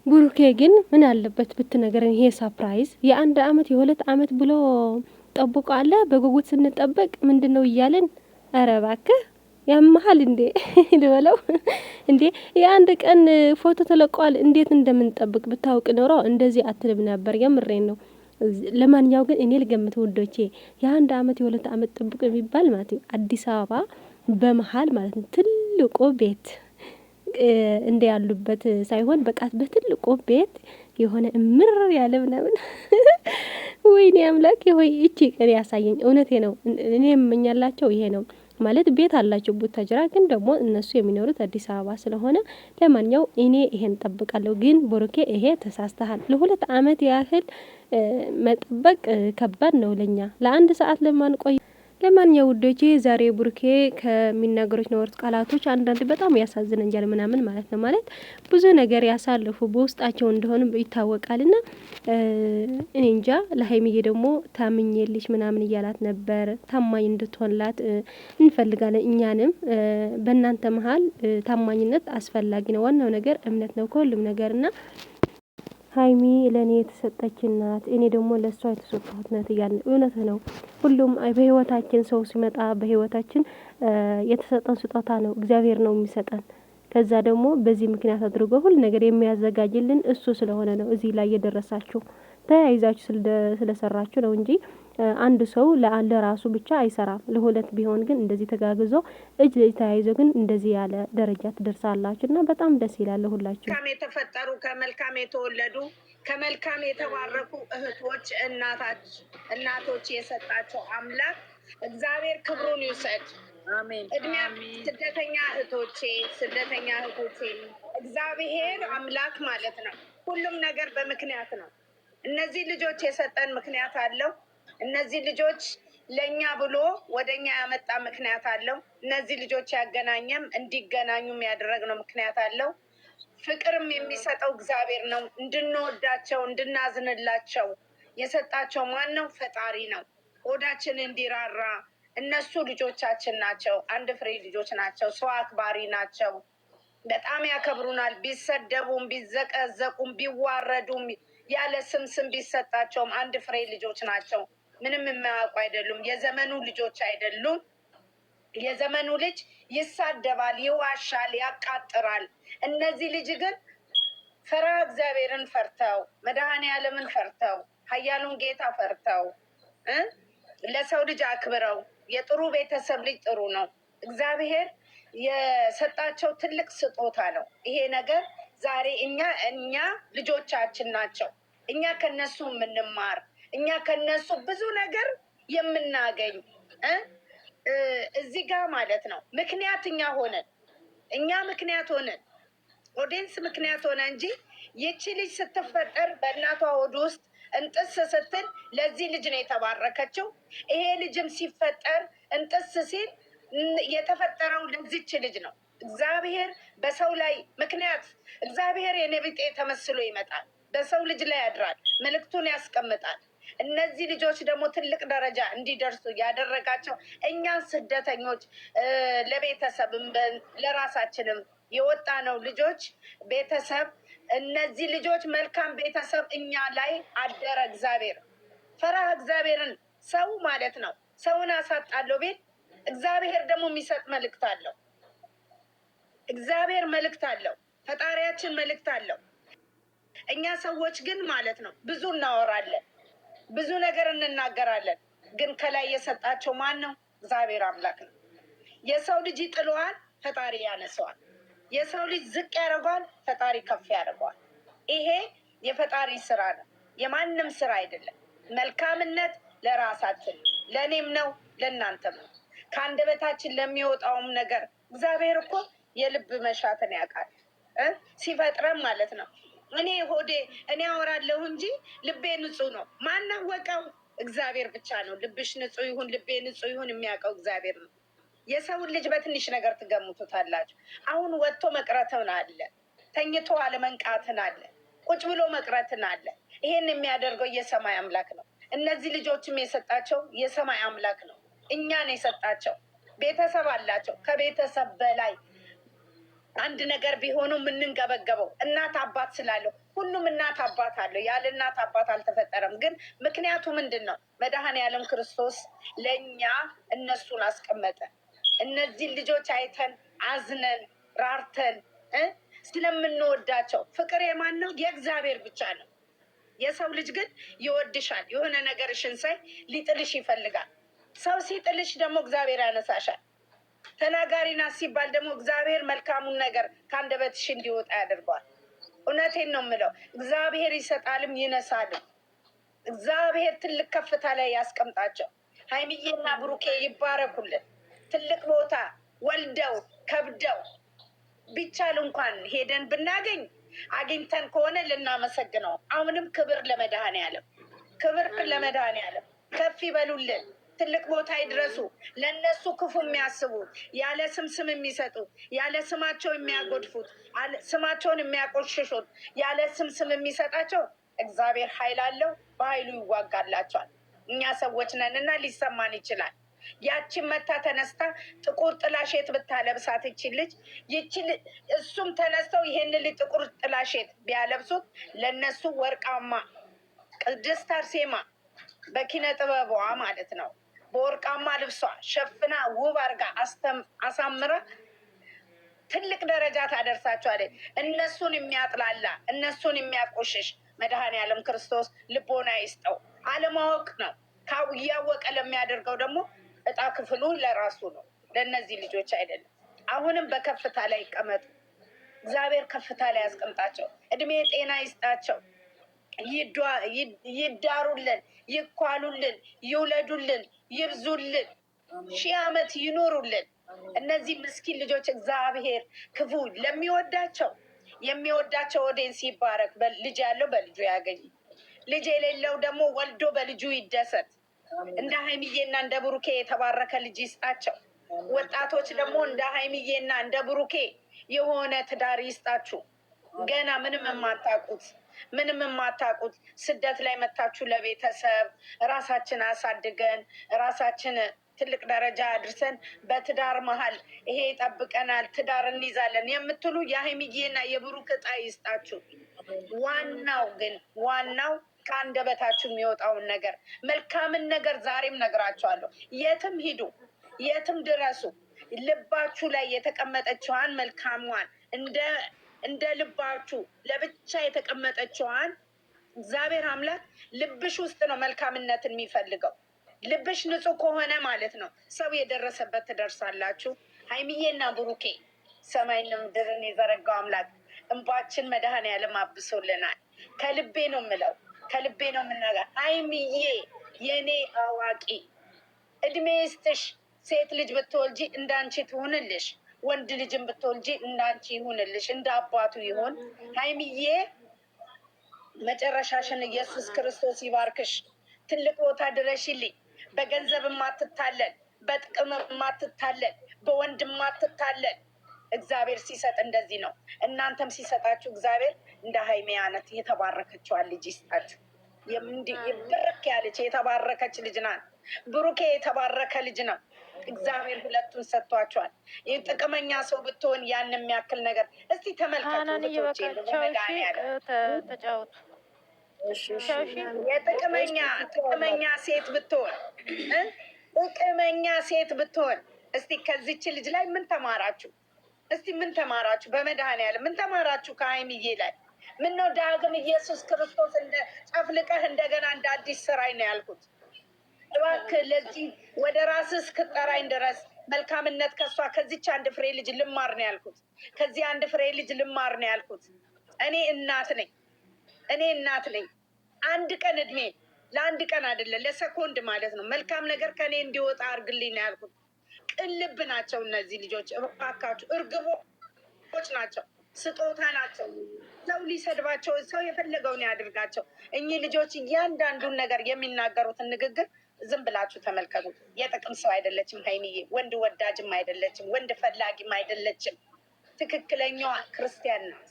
ብሩኬ ግን ምን አለበት ብትነገረን፣ ይሄ ሳፕራይዝ የአንድ አመት የሁለት አመት ብሎ ጠብቆ አለ በጉጉት ስንጠበቅ ምንድነው እያለን? ኧረ እባክህ ያመሃል እንዴ ልበለው እንዴ! የአንድ ቀን ፎቶ ተለቋል። እንዴት እንደምንጠብቅ ብታውቅ ኖሮ እንደዚህ አትልም ነበር። የምሬን ነው። ለማንኛው ግን እኔ ልገምት ውዶቼ፣ የአንድ አመት የሁለት አመት ጥብቅ የሚባል ማለት ነው አዲስ አበባ በመሀል ማለት ነው ትልቁ ቤት እንደ ያሉበት ሳይሆን በቃ በትልቁ ቤት የሆነ እምር ያለ ምናምን ወይኔ አምላኬ ሆይ እቺ ቀን ያሳየኝ። እውነቴ ነው። እኔ የምመኛላቸው ይሄ ነው ማለት ቤት አላቸው ቡታጅራ፣ ግን ደግሞ እነሱ የሚኖሩት አዲስ አበባ ስለሆነ ለማንኛው እኔ ይሄን ጠብቃለሁ። ግን ብሩኬ ይሄ ተሳስተሃል። ለሁለት አመት ያህል መጠበቅ ከባድ ነው ለኛ ለአንድ ሰዓት ለማንቆይ። ለማንኛው ውዶቼ ዛሬ ብሩኬ ከሚናገሩት ነውርት ቃላቶች አንዳንድ በጣም ያሳዝነኛል ምናምን ማለት ነው። ማለት ብዙ ነገር ያሳልፉ በውስጣቸው እንደሆነ ይታወቃልና እኔ እንጃ። ለሀይሚዬ ደግሞ ታምኜልሽ ምናምን እያላት ነበር። ታማኝ እንድትሆንላት እንፈልጋለን። እኛንም በእናንተ መሀል ታማኝነት አስፈላጊ ነው። ዋናው ነገር እምነት ነው ከሁሉም ነገርና ሀይሚ ለእኔ የተሰጠች ናት፣ እኔ ደግሞ ለእሷ የተሰጠሁት ናት እያለ እውነት ነው። ሁሉም በህይወታችን ሰው ሲመጣ በህይወታችን የተሰጠን ስጦታ ነው፣ እግዚአብሔር ነው የሚሰጠን። ከዛ ደግሞ በዚህ ምክንያት አድርጎ ሁሉ ነገር የሚያዘጋጅልን እሱ ስለሆነ ነው እዚህ ላይ የደረሳችሁ። ተያይዛችሁ ስለሰራችሁ ነው እንጂ አንድ ሰው ለራሱ ብቻ አይሰራም። ለሁለት ቢሆን ግን እንደዚህ ተጋግዞ እጅ ለእጅ ተያይዞ ግን እንደዚህ ያለ ደረጃ ትደርሳላችሁ እና በጣም ደስ ይላል። ሁላችሁ ከመልካም የተፈጠሩ ከመልካም የተወለዱ ከመልካም የተባረኩ እህቶች እናቶች የሰጣቸው አምላክ እግዚአብሔር ክብሩን ይውሰድ። እድሜያ ስደተኛ እህቶቼ እግዚአብሔር አምላክ ማለት ነው። ሁሉም ነገር በምክንያት ነው። እነዚህ ልጆች የሰጠን ምክንያት አለው። እነዚህ ልጆች ለእኛ ብሎ ወደኛ ያመጣ ምክንያት አለው። እነዚህ ልጆች ያገናኘም እንዲገናኙም ያደረግነው ምክንያት አለው። ፍቅርም የሚሰጠው እግዚአብሔር ነው። እንድንወዳቸው እንድናዝንላቸው የሰጣቸው ማን ነው? ፈጣሪ ነው። ሆዳችን እንዲራራ እነሱ ልጆቻችን ናቸው። አንድ ፍሬ ልጆች ናቸው። ሰው አክባሪ ናቸው። በጣም ያከብሩናል። ቢሰደቡም ቢዘቀዘቁም ቢዋረዱም ያለ ስም ቢሰጣቸውም አንድ ፍሬ ልጆች ናቸው። ምንም የማያውቁ አይደሉም። የዘመኑ ልጆች አይደሉም። የዘመኑ ልጅ ይሳደባል፣ ይዋሻል፣ ያቃጥራል። እነዚህ ልጅ ግን ፈሪሃ እግዚአብሔርን ፈርተው መድኃኔዓለምን ፈርተው ኃያሉን ጌታ ፈርተው ለሰው ልጅ አክብረው የጥሩ ቤተሰብ ልጅ ጥሩ ነው። እግዚአብሔር የሰጣቸው ትልቅ ስጦታ ነው ይሄ ነገር። ዛሬ እኛ ልጆቻችን ናቸው። እኛ ከነሱ የምንማር እኛ ከነሱ ብዙ ነገር የምናገኝ እዚህ ጋር ማለት ነው። ምክንያት እኛ ምክንያት ሆነን ኦዲንስ ምክንያት ሆነ እንጂ ይቺ ልጅ ስትፈጠር በእናቷ ሆድ ውስጥ እንጥስ ስትል ለዚህ ልጅ ነው የተባረከችው። ይሄ ልጅም ሲፈጠር እንጥስ ሲል የተፈጠረው ለዚች ልጅ ነው። እግዚአብሔር በሰው ላይ ምክንያት እግዚአብሔር የነቢጤ ተመስሎ ይመጣል፣ በሰው ልጅ ላይ ያድራል፣ መልእክቱን ያስቀምጣል። እነዚህ ልጆች ደግሞ ትልቅ ደረጃ እንዲደርሱ ያደረጋቸው እኛን ስደተኞች ለቤተሰብም ለራሳችንም የወጣ ነው ልጆች ቤተሰብ። እነዚህ ልጆች መልካም ቤተሰብ እኛ ላይ አደረ። እግዚአብሔር ፈሪሃ እግዚአብሔርን ሰው ማለት ነው ሰውን አሳጣለሁ ቤት እግዚአብሔር ደግሞ የሚሰጥ መልእክት አለው። እግዚአብሔር መልእክት አለው። ፈጣሪያችን መልእክት አለው። እኛ ሰዎች ግን ማለት ነው ብዙ እናወራለን፣ ብዙ ነገር እንናገራለን። ግን ከላይ የሰጣቸው ማን ነው? እግዚአብሔር አምላክ ነው። የሰው ልጅ ይጥለዋል፣ ፈጣሪ ያነሰዋል። የሰው ልጅ ዝቅ ያደርገዋል፣ ፈጣሪ ከፍ ያደርገዋል። ይሄ የፈጣሪ ስራ ነው፣ የማንም ስራ አይደለም። መልካምነት ለራሳችን ለእኔም ነው ለእናንተም ነው። ከአንደበታችን ለሚወጣውም ነገር እግዚአብሔር እኮ የልብ መሻትን ያውቃል ሲፈጥረም ማለት ነው። እኔ አወራለሁ እንጂ ልቤ ንጹህ ነው። ማናወቀው እግዚአብሔር ብቻ ነው። ልብሽ ንጹህ ይሁን ልቤ ንጹህ ይሁን የሚያውቀው እግዚአብሔር ነው። የሰውን ልጅ በትንሽ ነገር ትገምቱታላችሁ። አሁን ወጥቶ መቅረትን አለ፣ ተኝቶ አለመንቃትን አለ፣ ቁጭ ብሎ መቅረትን አለ። ይሄን የሚያደርገው የሰማይ አምላክ ነው። እነዚህ ልጆችም የሰጣቸው የሰማይ አምላክ ነው። እኛን የሰጣቸው ቤተሰብ አላቸው። ከቤተሰብ በላይ አንድ ነገር ቢሆኑ የምንንገበገበው እናት አባት ስላለው፣ ሁሉም እናት አባት አለው። ያለ እናት አባት አልተፈጠረም። ግን ምክንያቱ ምንድን ነው? መድኃኔዓለም ክርስቶስ ለእኛ እነሱን አስቀመጠ። እነዚህን ልጆች አይተን አዝነን ራርተን ስለምንወዳቸው። ፍቅር የማን ነው? የእግዚአብሔር ብቻ ነው። የሰው ልጅ ግን ይወድሻል። የሆነ ነገርሽን ሳይ ሊጥልሽ ይፈልጋል። ሰው ሲጥልሽ ደግሞ እግዚአብሔር ያነሳሻል። ተናጋሪ ናት ሲባል ደግሞ እግዚአብሔር መልካሙን ነገር ከአንደበትሽ እንዲወጣ ያደርገዋል። እውነቴን ነው የምለው። እግዚአብሔር ይሰጣልም ይነሳልም። እግዚአብሔር ትልቅ ከፍታ ላይ ያስቀምጣቸው። ሀይሚዬና ብሩኬ ይባረኩልን። ትልቅ ቦታ ወልደው ከብደው ቢቻል እንኳን ሄደን ብናገኝ አግኝተን ከሆነ ልናመሰግነው። አሁንም ክብር ለመድኃኔዓለም፣ ክብር ለመድኃኔዓለም። ከፍ ይበሉልን፣ ትልቅ ቦታ ይድረሱ። ለእነሱ ክፉ የሚያስቡት፣ ያለ ስም የሚሰጡት፣ ያለ ስማቸው የሚያጎድፉት፣ ስማቸውን የሚያቆሽሹት፣ ያለ ስም የሚሰጣቸው እግዚአብሔር ኃይል አለው። በኃይሉ ይዋጋላቸዋል። እኛ ሰዎች ነን እና ሊሰማን ይችላል። ያችን መታ ተነስታ ጥቁር ጥላሼት ብታለብሳት ይችልች እሱም ተነስተው ይሄን ልጅ ጥቁር ጥላሼት ቢያለብሱት ለነሱ ወርቃማ ቅድስት አርሴማ በኪነ ጥበቧ ማለት ነው በወርቃማ ልብሷ ሸፍና ውብ አርጋ አሳምራ ትልቅ ደረጃ ታደርሳቸዋለች። እነሱን የሚያጥላላ እነሱን የሚያቆሽሽ መድኃኔዓለም ክርስቶስ ልቦና ይስጠው። አለማወቅ ነው። እያወቀ ለሚያደርገው ደግሞ እጣ ክፍሉ ለራሱ ነው፣ ለእነዚህ ልጆች አይደለም። አሁንም በከፍታ ላይ ይቀመጡ። እግዚአብሔር ከፍታ ላይ ያስቀምጣቸው። እድሜ ጤና ይስጣቸው። ይዳሩልን፣ ይኳሉልን፣ ይውለዱልን፣ ይብዙልን፣ 1000 ዓመት ይኖሩልን። እነዚህ ምስኪን ልጆች እግዚአብሔር ክፉ ለሚወዳቸው የሚወዳቸው ኦዲየንስ ይባረክ። ልጅ ያለው በልጁ ያገኝ፣ ልጅ የሌለው ደግሞ ወልዶ በልጁ ይደሰት። እንደ ሀይሚዬና እንደ ብሩኬ የተባረከ ልጅ ይስጣቸው። ወጣቶች ደግሞ እንደ ሀይሚዬና እንደ ብሩኬ የሆነ ትዳር ይስጣችሁ። ገና ምንም የማታውቁት ስደት ላይ መታችሁ ለቤተሰብ ራሳችን አሳድገን ራሳችን ትልቅ ደረጃ አድርሰን በትዳር መሀል ይሄ ይጠብቀናል ትዳር እንይዛለን የምትሉ የሀይሚዬና የብሩክ እጣ ይስጣችሁ። ዋናው ከአንደበታችሁ የሚወጣውን ነገር መልካምን ነገር ዛሬም ነግራችኋለሁ። የትም ሂዱ፣ የትም ድረሱ፣ ልባችሁ ላይ የተቀመጠችዋን መልካሟን እንደ ልባችሁ ለብቻ የተቀመጠችዋን እግዚአብሔር አምላክ ልብሽ ውስጥ ነው መልካምነትን የሚፈልገው። ልብሽ ንጹህ ከሆነ ማለት ነው ሰው የደረሰበት ትደርሳላችሁ። ሀይሚዬና ብሩኬ ሰማይና ምድርን የዘረጋው አምላክ እንባችን መድኃኔዓለም አብሶልናል። ከልቤ ነው የምለው፣ ከልቤ ነው የምናገር። ሀይሚዬ የኔ አዋቂ እድሜ ይስጥሽ። ሴት ልጅ ብትወልጂ እንዳንቺ ትሁንልሽ፣ ወንድ ልጅን ብትወልጂ እንዳንቺ ይሁንልሽ፣ እንደ አባቱ ይሆን። ሀይሚዬ መጨረሻሽን ኢየሱስ ክርስቶስ ይባርክሽ። ትልቅ ቦታ ድረሽልኝ። በገንዘብ የማትታለል፣ በጥቅም የማትታለል፣ በወንድ የማትታለል እግዚአብሔር ሲሰጥ እንደዚህ ነው። እናንተም ሲሰጣችሁ እግዚአብሔር እንደ ሀይሜ አይነት የተባረከችዋን ልጅ ይስጣችሁ። ብርክ ያለች የተባረከች ልጅ ናት። ብሩኬ የተባረከ ልጅ ነው። እግዚአብሔር ሁለቱን ሰጥቷቸዋል። ይህ ጥቅመኛ ሰው ብትሆን ያን የሚያክል ነገር እስቲ ተመልከቱ። ጥቅመኛ ሴት ብትሆን እስቲ ከዚች ልጅ ላይ ምን ተማራችሁ? እስቲ ምን ተማራችሁ? በመድኃኔዓለም ምን ተማራችሁ? ከሀይሚዬ ላይ ምን ነው ዳግም ኢየሱስ ክርስቶስ እንደ ጨፍልቀህ እንደገና እንደ አዲስ ስራይ ነው ያልኩት። እባክህ ለዚህ ወደ ራስህ እስክጠራኝ ድረስ መልካምነት ከሷ ከዚች አንድ ፍሬ ልጅ ልማር ነው ያልኩት። ከዚህ አንድ ፍሬ ልጅ ልማር ነው ያልኩት። እኔ እናት ነኝ። አንድ ቀን እድሜ ለአንድ ቀን አይደለም ለሰኮንድ ማለት ነው መልካም ነገር ከኔ እንዲወጣ አርግልኝ ነው ያልኩት። ቅልብ ናቸው እነዚህ ልጆች። እባካችሁ እርግቦች ናቸው፣ ስጦታ ናቸው። ሰው ሊሰድባቸው፣ ሰው የፈለገውን ያድርጋቸው። እኚህ ልጆች እያንዳንዱን ነገር የሚናገሩትን ንግግር ዝም ብላችሁ ተመልከቱ። የጥቅም ሰው አይደለችም ሀይሚዬ። ወንድ ወዳጅም አይደለችም፣ ወንድ ፈላጊም አይደለችም። ትክክለኛዋ ክርስቲያን ናት።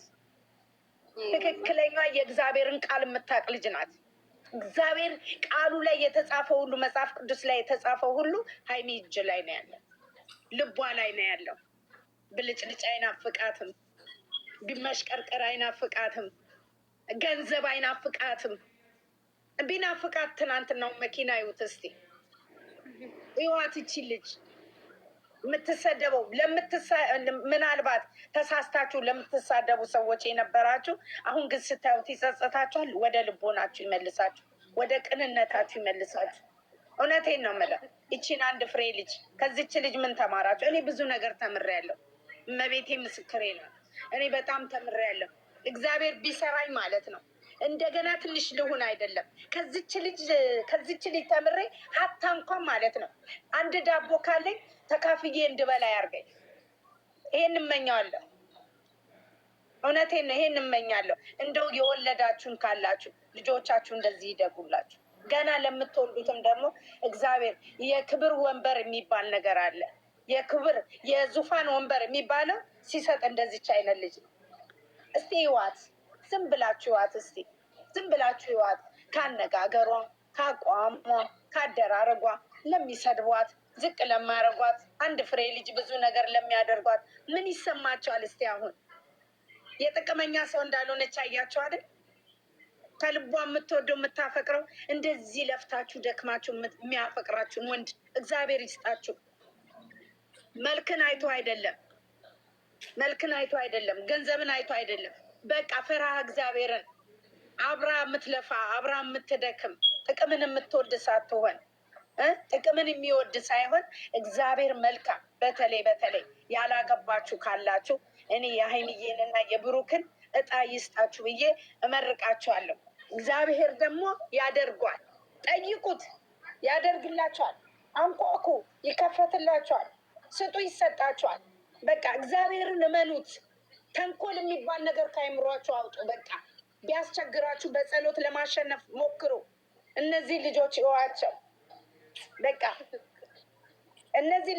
ትክክለኛዋ የእግዚአብሔርን ቃል የምታውቅ ልጅ ናት። እግዚአብሔር ቃሉ ላይ የተጻፈው ሁሉ መጽሐፍ ቅዱስ ላይ የተጻፈው ሁሉ ሀይሚ እጅ ላይ ነው ያለው፣ ልቧ ላይ ነው ያለው። ብልጭልጭ አይናፍቃትም፣ ቢመሽቀርቀር አይናፍቃትም፣ ገንዘብ አይናፍቃትም። ቢናፍቃት ትናንትናው መኪና ይውት እስቲ ይዋት ይቺ ልጅ የምትሰደበው ምናልባት ተሳስታችሁ ለምትሳደቡ ሰዎች የነበራችሁ አሁን ግን ስታዩት ይጸጸታችኋል። ወደ ልቦናችሁ ይመልሳችሁ፣ ወደ ቅንነታችሁ ይመልሳችሁ። እውነቴን ነው የምለው። ይቺን አንድ ፍሬ ልጅ ከዚች ልጅ ምን ተማራችሁ? እኔ ብዙ ነገር ተምሬያለሁ። እመቤቴ ምስክሬ ነው። እኔ በጣም ተምሬያለሁ። እግዚአብሔር ቢሰራኝ ማለት ነው እንደገና ትንሽ ልሁን አይደለም። ከዚች ልጅ ተምሬ ሀታ እንኳን ማለት ነው አንድ ዳቦ ካለኝ ተካፍዬ እንድበላ ያርገኝ። ይሄን እመኛለሁ። እውነቴን ነው። ይሄን እመኛለሁ። እንደው የወለዳችሁን ካላችሁ ልጆቻችሁ እንደዚህ ይደጉላችሁ። ገና ለምትወልዱትም ደግሞ እግዚአብሔር የክብር ወንበር የሚባል ነገር አለ። የዙፋን ወንበር የሚባለው ሲሰጥ እንደዚች አይነት ልጅ ነው። እስቲ ይዋት፣ ዝም ብላችሁ ይዋት። እስቲ ዝም ብላችሁ ይዋት። ካነጋገሯ፣ ካቋሟ፣ ካደራረጓ፣ ለሚሰድቧት ዝቅ ለማያረጓት አንድ ፍሬ ልጅ ብዙ ነገር ለሚያደርጓት ምን ይሰማቸዋል? እስቲ አሁን የጥቅመኛ ሰው እንዳልሆነች አያቸው አይደል? ከልቧ የምትወደው የምታፈቅረው እንደዚህ ለፍታችሁ ደክማችሁ የሚያፈቅራችሁን ወንድ እግዚአብሔር ይስጣችሁ። መልክን አይቶ አይደለም፣ ገንዘብን አይቶ አይደለም። በቃ ፈራህ እግዚአብሔርን አብራ የምትለፋ አብራ የምትደክም ጥቅምን የምትወድ ሳትሆን ጥቅምን የሚወድ ሳይሆን እግዚአብሔር መልካም። በተለይ ያላገባችሁ ካላችሁ እኔ የሀይሚዬንና የብሩክን እጣ ይስጣችሁ ብዬ እመርቃችኋለሁ። እግዚአብሔር ደግሞ ያደርጓል። ጠይቁት፣ ያደርግላችኋል። አንኳኩ፣ ይከፈትላችኋል። ስጡ፣ ይሰጣችኋል። በቃ እግዚአብሔርን እመኑት። ተንኮል የሚባል ነገር ከአይምሯችሁ አውጡ። በቃ ቢያስቸግራችሁ በጸሎት ለማሸነፍ ሞክሩ። እነዚህ ልጆች እዋቸው። በቃ እነዚህ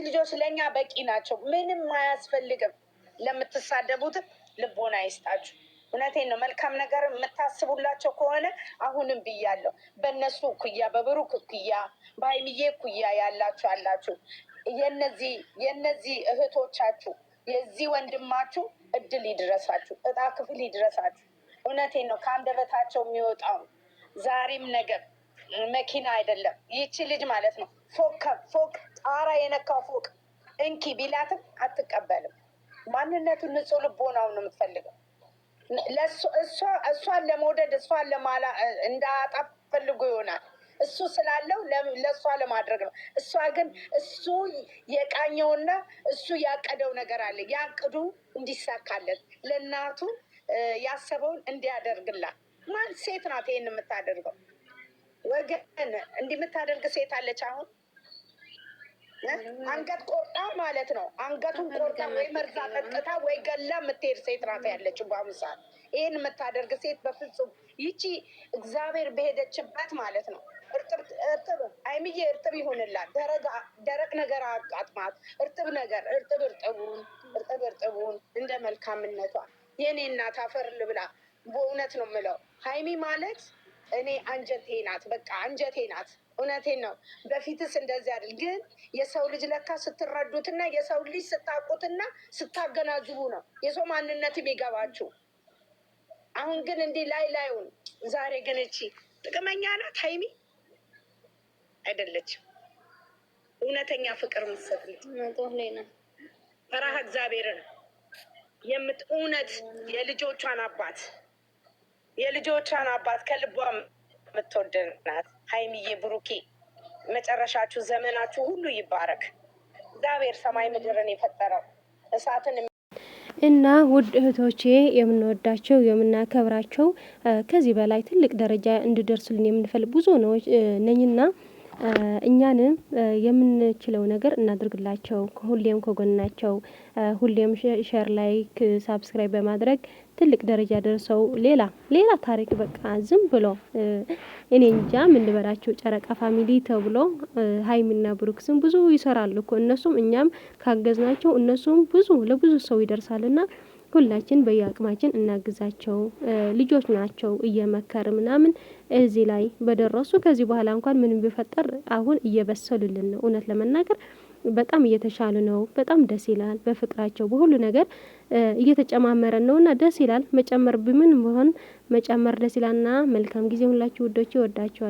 ልጆች ለእኛ በቂ ናቸው። ምንም አያስፈልግም። ለምትሳደቡትም ልቦና ይስጣችሁ። እውነቴን ነው። መልካም ነገር የምታስቡላቸው ከሆነ አሁንም ብያለሁ፣ በእነሱ እኩያ፣ በብሩክ እኩያ፣ በሀይሚዬ እኩያ ያላችሁ የነዚህ እህቶቻችሁ የዚህ ወንድማችሁ እድል ይድረሳችሁ፣ እጣ ክፍል ይድረሳችሁ። እውነቴን ነው። ከአንደበታቸው የሚወጣው ዛሬም ነገር መኪና አይደለም። ይቺ ልጅ ማለት ነው ፎቅ ጣራ የነካው ፎቅ እንኪ ቢላትም አትቀበልም። ማንነቱን ንጹህ ልቦናውን ነው የምትፈልገው። እሷን ለመውደድ እሷን እንዳጣ ፈልጎ ይሆናል። እሱ ስላለው ለእሷ ለማድረግ ነው። እሷ ግን እሱ የቃኘውና እሱ ያቀደው ነገር አለ። ያቅዱ እንዲሳካለት ለእናቱ ያሰበውን እንዲያደርግላት። ማን ሴት ናት ይሄን የምታደርገው? ወገን እንዲህ የምታደርግ ሴት አለች? አሁን አንገት ቆርጣ ማለት ነው። አንገቱን ቆርጣ ወይ መርዛ ጠጥታ ወይ ገላ የምትሄድ ሴት ናት ያለችው በአሁኑ ሰዓት። ይህን የምታደርግ ሴት በፍጹም ይቺ እግዚአብሔር በሄደችበት ማለት ነው። እርጥብ አይምዬ እርጥብ ይሆንላት። ደረቅ ነገር አቃጥማት። እርጥቡን እንደ መልካምነቷ የኔ እናት አፈር ልብላ። በእውነት ነው የምለው ሀይሚ ማለት እኔ አንጀቴ ናት። በቃ አንጀቴ ናት። እውነቴን ነው። በፊትስ እንደዚህ አይደል። ግን የሰው ልጅ ለካ ስትረዱትና የሰው ልጅ ስታውቁትና ስታገናዝቡ ነው የሰው ማንነት የሚገባችሁ። አሁን ግን እንዲህ ላዩን። ዛሬ ግን እቺ ጥቅመኛ ናት ሀይሚ አይደለችም። እውነተኛ ፍቅር ምሰጥ ፈራህ እግዚአብሔርን እውነት የልጆቿን አባት ከልቧ የምትወድ ናት ሀይሚዬ። ብሩኬ መጨረሻችሁ ዘመናችሁ ሁሉ ይባረክ። እግዚአብሔር ሰማይ ምድርን የፈጠረው እሳትን እና ውድ እህቶቼ የምንወዳቸው የምናከብራቸው ከዚህ በላይ ትልቅ ደረጃ እንዲደርሱልን የምንፈልግ ብዙ ነው ነኝና እኛንም የምንችለው ነገር እናድርግላቸው። ሁሌም ከጎናቸው፣ ሁሌም ሼር፣ ላይክ፣ ሳብስክራይብ በማድረግ ትልቅ ደረጃ ደርሰው ሌላ ታሪክ በቃ ዝም ብሎ እኔ እንጃ ምን ልበላቸው። ጨረቃ ፋሚሊ ተብሎ ሀይሚና ብሩክ ስም ብዙ ይሰራሉ እኮ እነሱም እኛም ካገዝናቸው እነሱም ለብዙ ሰው ይደርሳልና ሁላችን በየአቅማችን እናግዛቸው። ልጆች ናቸው እየመከር ምናምን እዚህ ላይ በደረሱ ከዚህ በኋላ እንኳን ምንም ቢፈጠር አሁን እየበሰሉልን ነው። እውነት ለመናገር በጣም እየተሻሉ ነው። በጣም ደስ ይላል። በፍቅራቸው በሁሉ ነገር እየተጨማመረ ነውና ደስ ይላል። መጨመር ምን ቢሆን መጨመር ደስ ይላልና መልካም ጊዜ ሁላችሁ ውዶቼ፣ ወዳችኋል።